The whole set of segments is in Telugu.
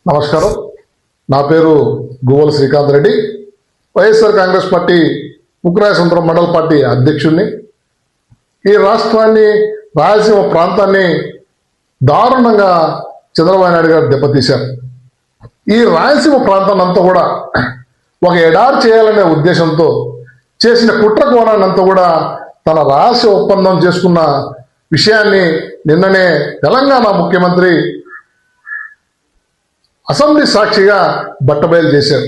నమస్కారం. నా పేరు గువ్వల శ్రీకాంత్ రెడ్డి, వైఎస్ఆర్ కాంగ్రెస్ పార్టీ ఉక్రాయసముద్రం మండల పార్టీ అధ్యక్షుడిని. ఈ రాష్ట్రాన్ని, రాయలసీమ ప్రాంతాన్ని దారుణంగా చంద్రబాబు నాయుడు గారు దెబ్బతీశారు. ఈ రాయలసీమ ప్రాంతాన్ని అంతా కూడా ఒక ఎడారి చేయాలనే ఉద్దేశంతో చేసిన కుట్ర కోణాన్నంతా కూడా తన రహస్య ఒప్పందం చేసుకున్న విషయాన్ని నిన్ననే తెలంగాణ ముఖ్యమంత్రి అసెంబ్లీ సాక్షిగా బట్టబయలు చేశారు.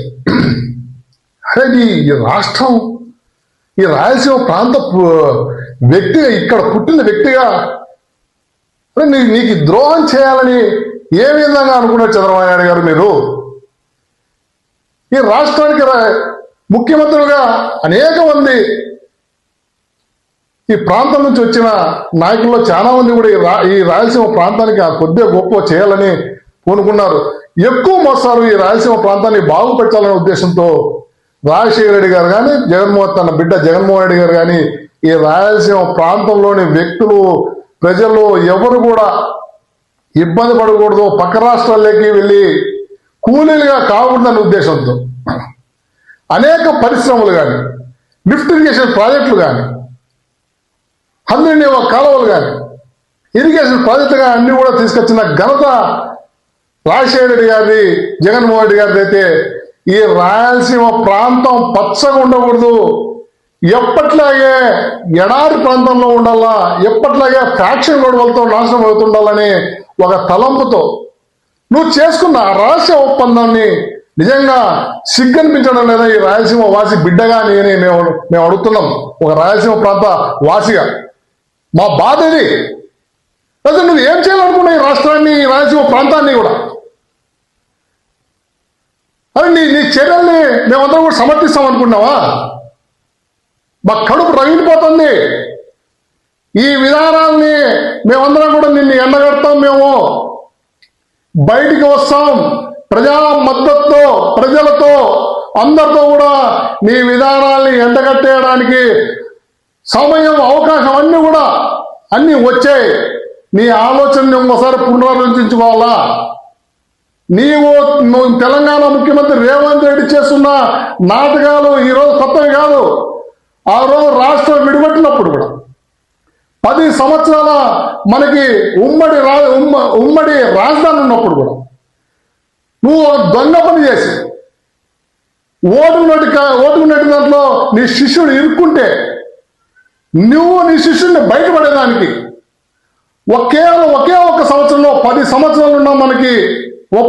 అరే ఈ రాష్ట్రం, ఈ రాయలసీమ ప్రాంత వ్యక్తిగా, ఇక్కడ పుట్టిన వ్యక్తిగా నీకు ద్రోహం చేయాలని ఏ విధంగా అనుకున్నారు చంద్రబాబు నాయుడు గారు? మీరు ఈ రాష్ట్రానికి ముఖ్యమంత్రులుగా అనేక మంది ఈ ప్రాంతం నుంచి వచ్చిన నాయకుల్లో చాలా మంది కూడా ఈ రాయలసీమ ప్రాంతానికి కొద్దిగా గొప్ప చేయాలని పూనుకున్నారు. ఎక్కువ మోస్తారు ఈ రాయలసీమ ప్రాంతాన్ని బాగుపెట్టాలనే ఉద్దేశంతో రాజశేఖర రెడ్డి గారు కానీ, తన బిడ్డ జగన్మోహన్ రెడ్డి గారు కానీ ఈ రాయలసీమ ప్రాంతంలోని వ్యక్తులు, ప్రజలు ఎవరు కూడా ఇబ్బంది పడకూడదు, పక్క రాష్ట్రాల్లోకి వెళ్ళి కూలీలుగా కాకూడదనే ఉద్దేశంతో అనేక పరిశ్రమలు కానీ, లిఫ్ట్ ఇరిగేషన్ ప్రాజెక్టులు కానీ, హంద్రీనివా కాలువలు కానీ, ఇరిగేషన్ ప్రాజెక్టులు కానీ అన్ని కూడా తీసుకొచ్చిన ఘనత రాజశేఖర రెడ్డి గారిది, జగన్మోహన్ రెడ్డి గారిది. అయితే ఈ రాయలసీమ ప్రాంతం పచ్చగా ఉండకూడదు, ఎప్పట్లాగే ఎడారి ప్రాంతంలో ఉండాలా, ఎప్పట్లాగే ఫ్యాక్షన్ గొడవలతో నాశనం అవుతుండాలని ఒక తలంపుతో నువ్వు చేసుకున్న ఆ రహస్య ఒప్పందాన్ని నిజంగా సిగ్గనిపించడం లేదా? ఈ రాయలసీమ వాసి బిడ్డగా మేము అడుగుతున్నాం, ఒక రాయలసీమ ప్రాంత వాసిగా మా బాధ ఇది. అసలు నువ్వు ఏం చేయాలనుకున్నావు ఈ రాష్ట్రాన్ని, ఈ రాయలసీమ ప్రాంతాన్ని కూడా? అరే నీ చర్యల్ని మేమందరం కూడా సమర్థిస్తాం అనుకున్నావా? మా కడుపు రగిలిపోతుంది. ఈ విధానాల్ని మేమందరం కూడా నిన్ను ఎండగడతాం, మేము బయటికి వస్తాం, ప్రజా మద్దతుతో, ప్రజలతో, అందరితో కూడా నీ విధానాల్ని ఎండగట్టేయడానికి సమయం, అవకాశం అన్నీ వచ్చాయి. నీ ఆలోచనని ఒకసారి పునరాలోచించుకోవాలా. నువ్వు తెలంగాణ ముఖ్యమంత్రి రేవంత్ రెడ్డి చేస్తున్న నాటకాలు ఈరోజు కొత్తవి కాదు. ఆ రోజు రాష్ట్రం విడిపెట్టినప్పుడు కూడా 10 సంవత్సరాల మనకి ఉమ్మడి రాజధాని ఉన్నప్పుడు కూడా నువ్వు దొంగ పని చేసి ఓటుకున్నట్టు దాంట్లో నీ శిష్యుడు ఇరుక్కుంటే నువ్వు నీ శిష్యుడిని బయటపడేదానికి ఒకే ఒక సంవత్సరంలో 10 సంవత్సరాలు ఉన్న మనకి